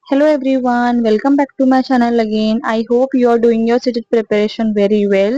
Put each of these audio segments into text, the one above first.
Hello everyone, welcome back to my channel again. I hope you are doing your CTET preparation very well.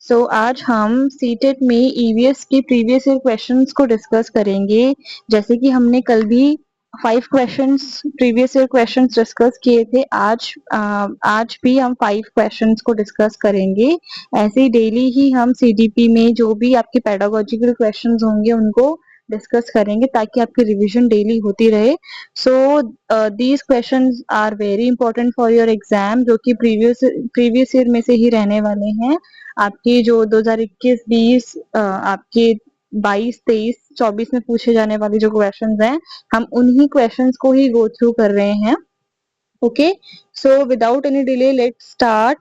So आज हम CTET में EVS की previous year questions को discuss करेंगे। जैसे कि हमने कल भी 5 questions previous year questions discuss किए थे, आज भी हम 5 क्वेश्चंस को डिस्कस करेंगे। ऐसे ही डेली ही हम CDP में जो भी आपके पेडागोजिकल क्वेश्चंस होंगे उनको डिस्कस करेंगे ताकि आपकी रिवीजन डेली होती रहे। So these questions are very important for your exam, जो कि प्रीवियस ईयर में से ही रहने वाले हैं। आपकी जो 2021-20 आपके 22-23 24 में पूछे जाने वाले जो क्वेश्चंस हैं, हम उन्हीं क्वेश्चंस को ही गो थ्रू कर रहे हैं। Okay, so without any delay let's start.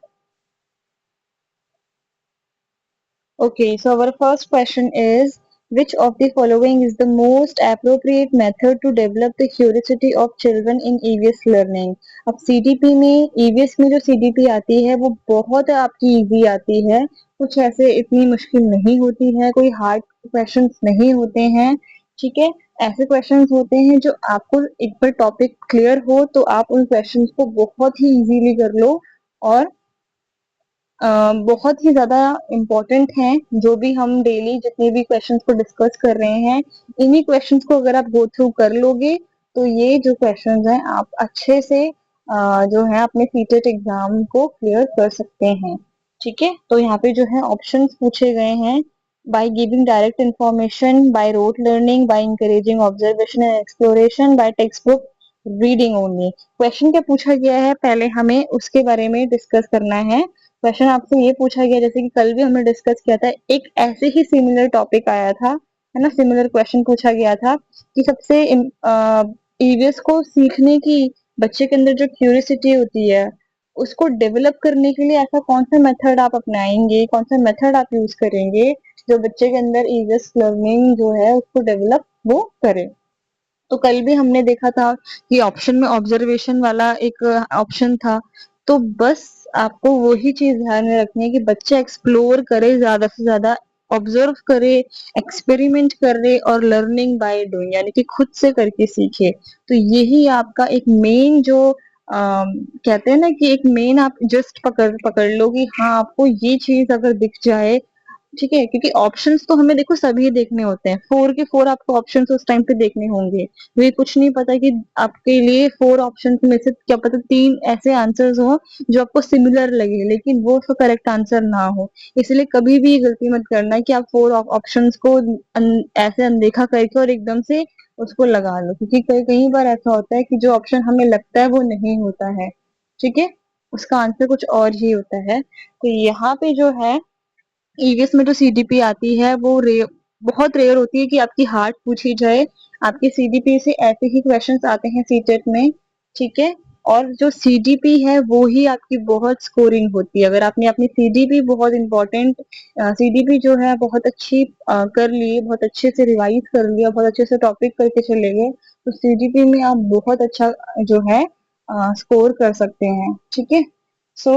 Okay, so our first question is, which of the following is the most appropriate method to develop the curiosity of children in EVS learning? अब CDP में EVS में जो CDP आती है वो बहुत आपकी easy आती है, कुछ ऐसे इतनी मुश्किल नहीं होती है, कोई हार्ड क्वेश्चंस नहीं होते हैं। ठीक है, ऐसे क्वेश्चंस होते हैं जो आपको एक बार टॉपिक क्लियर हो तो आप उन क्वेश्चंस को बहुत ही इजीली कर लो और बहुत ही ज्यादा इम्पोर्टेंट हैं। जो भी हम डेली जितने भी क्वेश्चंस को डिस्कस कर रहे हैं, इन्हीं क्वेश्चंस को अगर आप गो थ्रू कर लोगे तो ये जो क्वेश्चंस हैं आप अच्छे से जो है अपने सीटेट एग्जाम को क्लियर कर सकते हैं। ठीक है, तो यहाँ पे जो है ऑप्शंस पूछे गए हैं, by giving direct information, by rote learning, by encouraging observation and exploration, by text book reading only. Question क्या पूछा गया है, पहले हमें उसके बारे में डिस्कस करना है। क्वेश्चन आपसे ये पूछा गया, जैसे कि कल भी हमने डिस्कस किया था, एक ऐसे ही सिमिलर टॉपिक आया था, है ना, सिमिलर क्वेश्चन पूछा गया था कि सबसे ईवीएस को सीखने की बच्चे के अंदर जो क्यूरियोसिटी होती है उसको डेवलप करने के लिए ऐसा कौन सा मेथड आप अपनाएंगे, कौन सा मेथड आप यूज करेंगे जो बच्चे के अंदर ईवीएस लर्निंग जो है उसको डेवलप वो करे। तो कल भी हमने देखा था कि ऑप्शन में ऑब्जर्वेशन वाला एक ऑप्शन था। तो बस आपको वही चीज ध्यान में रखनी है कि बच्चा एक्सप्लोर करे, ज्यादा से ज्यादा ऑब्जर्व करे, एक्सपेरिमेंट करे और लर्निंग बाय डूइंग यानी कि खुद से करके सीखे। तो यही आपका एक मेन जो कहते हैं ना कि एक मेन आप जस्ट पकड़ पकड़ लो कि हाँ आपको ये चीज अगर दिख जाए। ठीक है, क्योंकि ऑप्शंस तो हमें देखो सभी देखने होते हैं, 4 के 4 आपको ऑप्शंस उस टाइम पे देखने होंगे। ये कुछ नहीं पता कि आपके लिए 4 ऑप्शंस में से क्या पता 3 ऐसे आंसर्स हो जो आपको सिमिलर लगे लेकिन वो उसका करेक्ट आंसर ना हो। इसलिए कभी भी ये गलती मत करना कि आप 4 ऑप्शंस को ऐसे अनदेखा करके और एकदम से उसको लगा लो, क्योंकि कई कई बार ऐसा होता है कि जो ऑप्शन हमें लगता है वो नहीं होता है। ठीक है, उसका आंसर कुछ और ही होता है। तो यहाँ पे जो है ईवीएस में जो सीडीपी आती है वो बहुत रेयर होती है कि आपकी हार्ड पूछी जाए। आपके सीडीपी से ऐसे ही क्वेश्चंस आते हैं सीटेट में। ठीक है, और जो सीडीपी है वो ही आपकी बहुत स्कोरिंग होती है। अगर आपने अपनी सीडीपी बहुत इंपॉर्टेंट सीडीपी जो है बहुत अच्छी कर ली, बहुत अच्छे से रिवाइज कर लिया, बहुत अच्छे से टॉपिक करके चले गए, तो सीडीपी में आप बहुत अच्छा जो है स्कोर कर सकते हैं। ठीक है, सो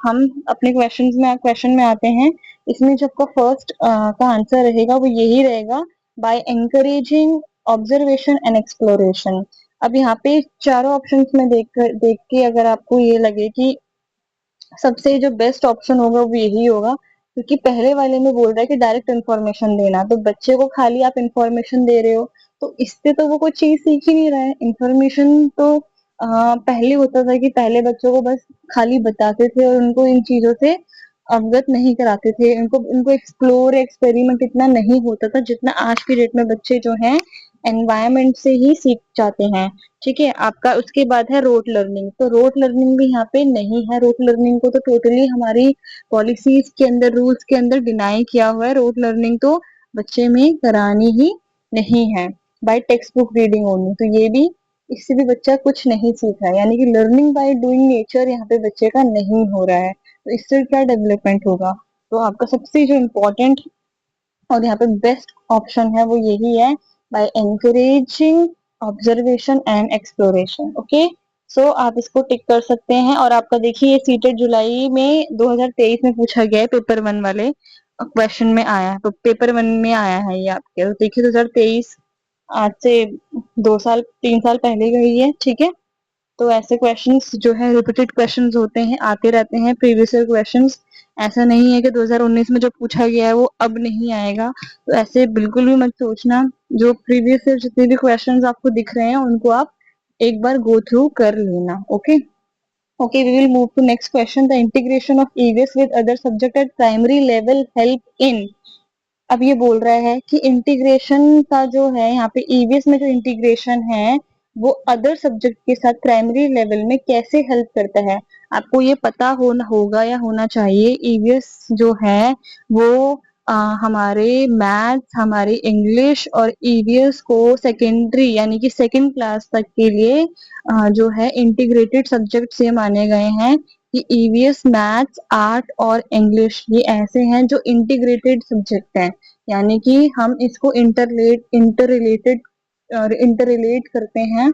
हम अपने क्वेश्चन में आते हैं। इसमें जो आपका फर्स्ट का आंसर रहेगा वो यही रहेगा, by encouraging observation and exploration. अब यहाँ पे चारों ऑप्शंस में देख के अगर आपको ये लगे कि सबसे जो बेस्ट ऑप्शन होगा वो यही होगा, क्योंकि पहले वाले में बोल रहा है कि डायरेक्ट इन्फॉर्मेशन देना, तो बच्चे को खाली आप इन्फॉर्मेशन दे रहे हो तो इससे तो वो कोई चीज सीख ही नहीं रहा है। इन्फॉर्मेशन तो पहले होता था कि पहले बच्चों को बस खाली बताते थे और उनको इन चीजों से अवगत नहीं कराते थे, उनको उनको एक्सप्लोर एक्सपेरिमेंट इतना नहीं होता था जितना आज की डेट में बच्चे जो हैं एनवायरमेंट से ही सीख जाते हैं। ठीक है, आपका उसके बाद है रोट लर्निंग। तो रोट लर्निंग भी यहाँ पे नहीं है, रोट लर्निंग को तो टोटली हमारी पॉलिसीज के अंदर रूल्स के अंदर डिनाई किया हुआ है। रोट लर्निंग तो बच्चे में करानी ही नहीं है, by text book reading only. तो ये भी, इससे भी बच्चा कुछ नहीं सीख रहा है, यानी कि लर्निंग बाय डूइंग नेचर यहाँ पे बच्चे का नहीं हो रहा है। तो इससे क्या डेवलपमेंट होगा? तो आपका सबसे जो इम्पोर्टेंट और यहाँ पे बेस्ट ऑप्शन है वो यही है, by encouraging observation and exploration. Okay, so आप इसको टिक कर सकते हैं। और आपका देखिए ये सीटेड जुलाई में 2023 में पूछा गया है, पेपर 1 वाले क्वेश्चन में आया है, तो पेपर 1 में आया है ये आपके। तो देखिए 2023 आज से 2 साल 3 साल पहले गई है। ठीक है, तो ऐसे क्वेश्चंस जो है रिपीटेड क्वेश्चंस होते हैं, आते रहते हैं प्रीवियस ईयर क्वेश्चंस। ऐसा नहीं है कि 2019 में जो पूछा गया है वो अब नहीं आएगा, तो ऐसे बिल्कुल भी मत सोचना। जो प्रीवियस ईयर जितने भी क्वेश्चंस आपको दिख रहे हैं उनको आप एक बार गो थ्रू कर लेना। Okay okay, we will move to next question. The integration of EVS with other subject at primary level help in. अब ये बोल रहा है कि इंटीग्रेशन का जो है यहाँ पे ईवीएस में जो इंटीग्रेशन है वो अदर सब्जेक्ट के साथ प्राइमरी लेवल में कैसे हेल्प करता है। आपको ये पता होगा या होना चाहिए, ईवीएस जो है वो हमारे मैथ्स, हमारे इंग्लिश और ईवीएस को सेकेंडरी यानी कि सेकेंड क्लास तक के लिए जो है इंटीग्रेटेड सब्जेक्ट से माने गए हैं कि ईवीएस मैथ्स, आर्ट और इंग्लिश ये ऐसे हैं जो इंटीग्रेटेड सब्जेक्ट हैं, यानी कि हम इसको इंटर रिलेट करते हैं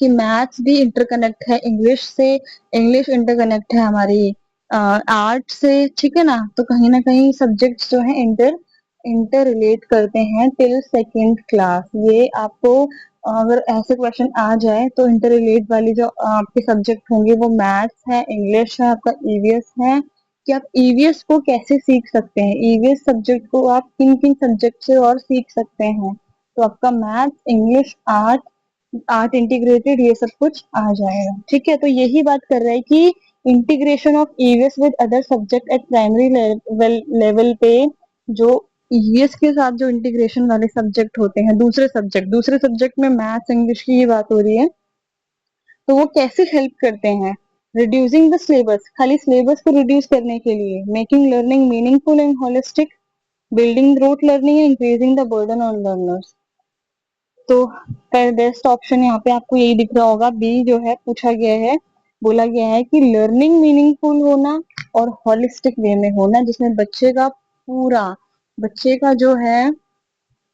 कि मैथ्स भी इंटरकनेक्ट है इंग्लिश से, इंग्लिश इंटरकनेक्ट है हमारी आर्ट से, ठीक है ना। तो कहीं ना कहीं सब्जेक्ट्स जो है इंटर रिलेट करते हैं टिल सेकेंड क्लास। ये आपको अगर ऐसे क्वेश्चन आ जाए तो इंटर रिलेट वाली जो आपके सब्जेक्ट होंगे वो मैथ्स है, इंग्लिश है, आपका ईवीएस है, कि आप ईवीएस को कैसे सीख सकते हैं, ईवीएस सब्जेक्ट को आप किन किन सब्जेक्ट से और सीख सकते हैं। तो आपका मैथ्स, इंग्लिश, आर्ट इंटीग्रेटेड ये सब कुछ आ जाएगा, ठीक है। तो यही बात कर रहा है कि integration of EVS with other subject at primary level पे जो ईवीएस के साथ जो इंटीग्रेशन वाले सब्जेक्ट होते हैं, दूसरे सब्जेक्ट में मैथ्स इंग्लिश की ये बात हो रही है, तो वो कैसे हेल्प करते हैं। रिड्यूसिंग द सिलेबस, खाली सिलेबस को रिड्यूस करने के लिए, making learning meaningful and holistic, building rote learning and increasing the burden on learners. तो बेस्ट ऑप्शन यहाँ पे आपको यही दिख रहा होगा, बी जो है पूछा गया है, बोला गया है कि लर्निंग मीनिंगफुल होना और होलिस्टिक वे में होना, जिसमें बच्चे का जो है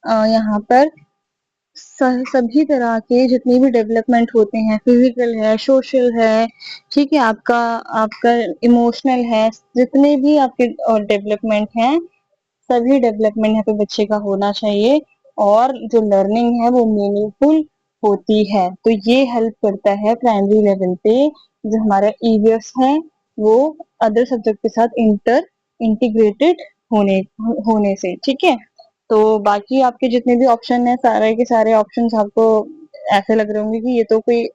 यहाँ पर सभी तरह के जितने भी डेवलपमेंट होते हैं, फिजिकल है, सोशल है, ठीक है, आपका आपका इमोशनल है, जितने भी आपके डेवलपमेंट हैं सभी डेवलपमेंट यहाँ पे बच्चे का होना चाहिए, और जो लर्निंग है वो मीनिंगफुल होती है। तो ये हेल्प करता है प्राइमरी लेवल पे जो हमारा ईवीएस है वो अदर सब्जेक्ट के साथ इंटीग्रेटेड होने होने से, ठीक है। तो बाकी आपके जितने भी ऑप्शन है सारे के सारे ऑप्शन आपको ऐसे लग रहे होंगे कि ये तो कोई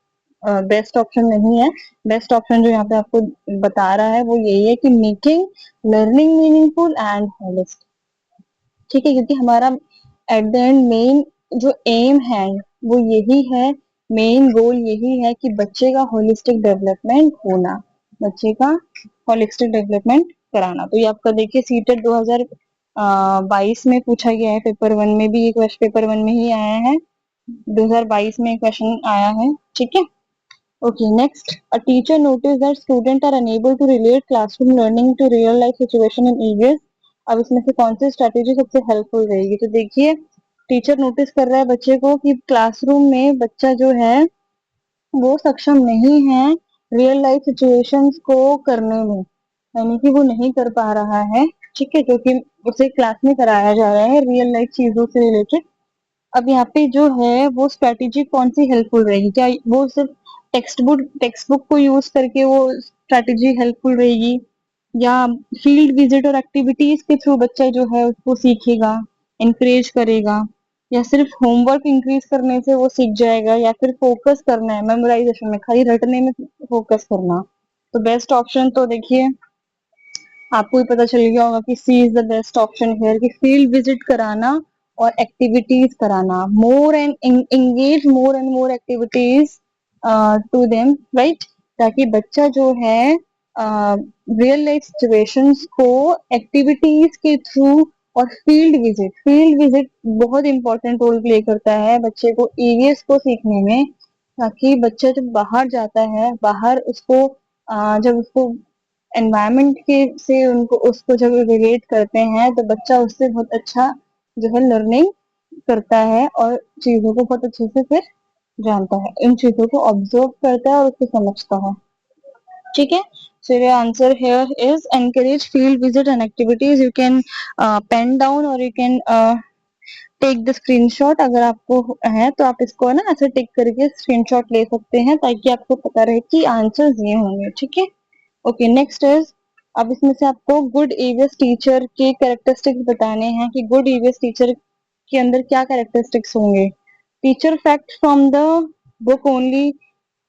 बेस्ट ऑप्शन नहीं है। बेस्ट ऑप्शन जो यहाँ पे आपको बता रहा है वो यही है कि making learning meaningful and holistic, ठीक है, क्योंकि हमारा एट द एंड मेन जो एम है वो यही है, मेन गोल यही है कि बच्चे का होलिस्टिक डेवलपमेंट होना, बच्चे का होलिस्टिक डेवलपमेंट कराना। तो ये आपका देखिए सीटेट 2022 में पूछा गया है, पेपर वन में भी, ये क्वेश्चन पेपर वन में ही आया है, 2022 में क्वेश्चन आया है, ठीक है। Okay, next, a teacher noticed that students are unable to relate classroom learning to real life situation in EVS. अब इसमें से कौन सी स्ट्रेटेजी सबसे हेल्पफुल रहेगी। तो देखिए टीचर नोटिस कर रहा है बच्चे को कि क्लासरूम में बच्चा जो है वो सक्षम नहीं है रियल लाइफ सिचुएशंस को करने में, यानी कि वो नहीं कर पा रहा है, ठीक है, क्योंकि उसे क्लास में कराया जा रहा है रियल लाइफ चीजों से रिलेटेड। अब यहाँ पे जो है वो स्ट्रेटेजी कौन सी हेल्पफुल रहेगी, क्या वो सिर्फ टेक्स्ट बुक को यूज करके वो स्ट्रेटेजी हेल्पफुल रहेगी, या फील्ड विजिट और एक्टिविटीज के थ्रू बच्चा जो है उसको सीखेगा, इंकरेज करेगा, या सिर्फ होमवर्क इंक्रीज करने से वो सीख जाएगा, या फिर फोकस करना है मेमोराइजेशन में, खाली रटने में फोकस करना। तो बेस्ट ऑप्शन तो देखिए आपको ही पता चल गया होगा कि C is the best option here, कि फील्ड विजिट कराना और एक्टिविटीज कराना, more and engage more and more activities to them, right, ताकि बच्चा जो है रियल लाइफ सिचुएशंस को एक्टिविटीज के थ्रू और फील्ड विजिट बहुत इंपॉर्टेंट रोल प्ले करता है बच्चे को ईवीएस को सीखने में, ताकि बच्चा जब बाहर जाता है, बाहर उसको जब उसको एनवायरनमेंट के से उनको उसको जब रिलेट करते हैं तो बच्चा उससे बहुत अच्छा जो है लर्निंग करता है और चीजों को बहुत अच्छे से फिर जानता है, इन चीजों को ऑब्जर्व करता है और उसको समझता है, ठीक है। So your answer here is encourage field visit and activities. You can pen down or you can take the screenshot, अगर आपको है तो आप इसको ना ऐसे टिक करके स्क्रीनशॉट ले सकते हैं ताकि आपको पता रहे कि आंसर्स ये होंगे, ठीक है। ओके, नेक्स्ट इज, अब इसमें से आपको गुड ईवीएस टीचर के कैरेक्टरिस्टिक्स बताने हैं कि गुड ईवीएस टीचर के अंदर क्या कैरेक्टरिस्टिक्स होंगे। Teacher fact from the book only,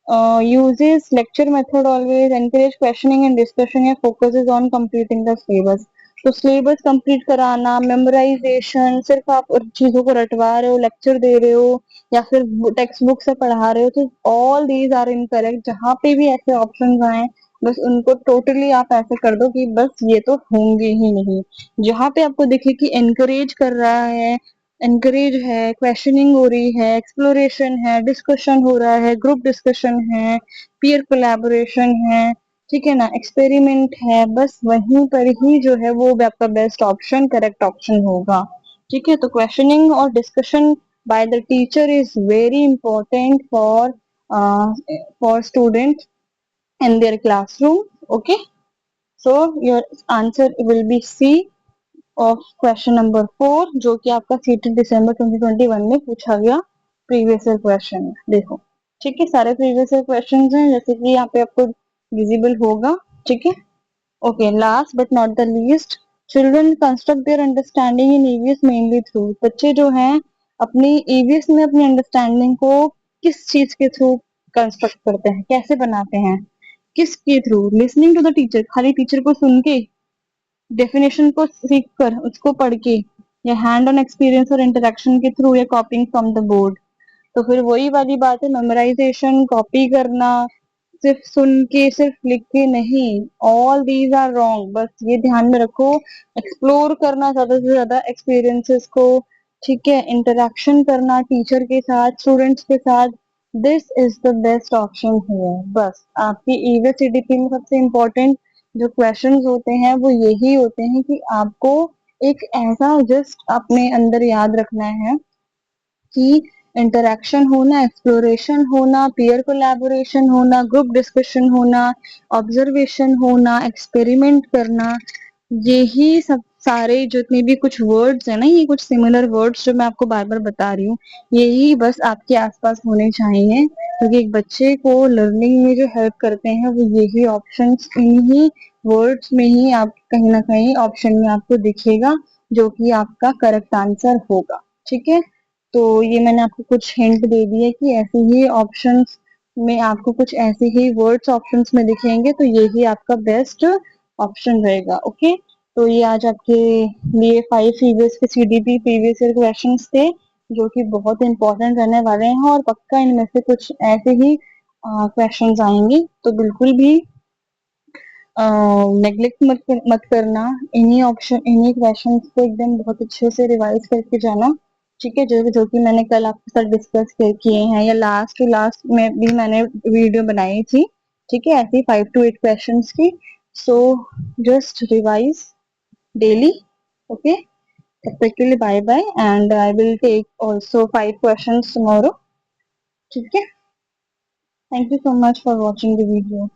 uses lecture method, always encourage questioning and discussion, या focuses on completing the syllabus। तो सिलेबस कंप्लीट कराना, मेमोराइजेशन, सिर्फ आप चीजों को रटवा रहे हो, लेक्चर दे रहे हो या फिर टेक्स्ट बुक से पढ़ा रहे हो, तो ऑल दीज आर इनकरेक्ट। जहां पे भी ऐसे ऑप्शन आए बस उनको टोटली आप ऐसे कर दो कि बस ये तो होंगे ही नहीं। जहां पे आपको दिखे कि एनकरेज कर रहा है, एनकरेज है, क्वेश्चनिंग हो रही है, एक्सप्लोरेशन है, डिस्कशन हो रहा है, ग्रुप डिस्कशन है, पीयर कोलैबोरेशन है, ठीक है ना, एक्सपेरिमेंट है, बस वहीं पर ही जो है वो आपका बेस्ट ऑप्शन, करेक्ट ऑप्शन होगा, ठीक है। तो क्वेश्चनिंग और discussion by the teacher is very important for students in their classroom, okay। So your answer will be C of question number 4, जो कि आपका सीटेड दिसंबर 2021 में पूछा गया प्रीवियस ईयर क्वेश्चन है। देखो, ठीक है, सारे प्रीवियस ईयर क्वेश्चन हैं जैसे कि यहाँ पे आपको विजिबल होगा, ठीक है। Okay, last but not the least, children construct their understanding in EVS mainly through. बच्चे जो हैं अपनी ईवीएस में अपनी अंडरस्टैंडिंग को किस चीज के थ्रू कंस्ट्रक्ट करते हैं, कैसे बनाते हैं, किसके through? Listening to the teacher, खाली टीचर को सुन के, डेफिनेशन को सीख कर उसको पढ़ के, या हैंड ऑन एक्सपीरियंस और इंटरेक्शन के थ्रू, या कॉपिंग फ्रॉम द बोर्ड। तो फिर वही वाली बात है, मेमोराइजेशन, कॉपी करना, सिर्फ सुन के सिर्फ लिख के नहीं, ऑल दीज आर रॉन्ग। बस ये ध्यान में रखो, एक्सप्लोर करना ज्यादा से ज्यादा एक्सपीरियंसेस को, ठीक है, इंटरेक्शन करना टीचर के साथ, स्टूडेंट्स के साथ, this is the best option here. बस आपकी ईवीएस ईडीपी में सबसे इम्पोर्टेंट जो क्वेश्चंस होते हैं वो यही होते हैं कि आपको एक ऐसा जस्ट अपने अंदर याद रखना है कि इंटरेक्शन होना, एक्सप्लोरेशन होना, पीयर कोलैबोरेशन होना, ग्रुप डिस्कशन होना, ऑब्जर्वेशन होना, एक्सपेरिमेंट करना, यही सब सारे जितने भी कुछ वर्ड्स है ना, ये कुछ सिमिलर वर्ड्स जो मैं आपको बार बार बता रही हूँ, यही बस आपके आसपास होने चाहिए, क्योंकि एक बच्चे को लर्निंग में जो हेल्प करते हैं वो यही ऑप्शंस, इन्हीं वर्ड्स में ही आप कहीं ना कहीं ऑप्शन में आपको दिखेगा जो कि आपका करेक्ट आंसर होगा, ठीक है। तो ये मैंने आपको कुछ हिंट दे दिए कि ऐसे ही ऑप्शंस में आपको कुछ ऐसे ही वर्ड्स ऑप्शंस में दिखेंगे, तो यही आपका बेस्ट ऑप्शन रहेगा, ओके। तो ये आज आपके लिए 5 प्रीवियस के सीडीपी प्रीवियस ईयर क्वेश्चंस थे जो कि बहुत इंपॉर्टेंट रहने वाले हैं, और पक्का इनमें से कुछ ऐसे ही क्वेश्चंस आएंगे, तो बिल्कुल भी नेग्लेक्ट मत करना। इन्हीं क्वेश्चंस को एकदम बहुत अच्छे से रिवाइज करके जाना, ठीक है, जो कि मैंने कल आपके साथ डिस्कस किए हैं, या लास्ट टू लास्ट में भी मैंने वीडियो बनाई थी, ठीक है, ऐसी 5 to 8 क्वेश्चंस की। So just revise daily, okay. तब तक के लिए bye bye, and I will take also 5 questions tomorrow, ठीक है। Thank you so much for watching the video.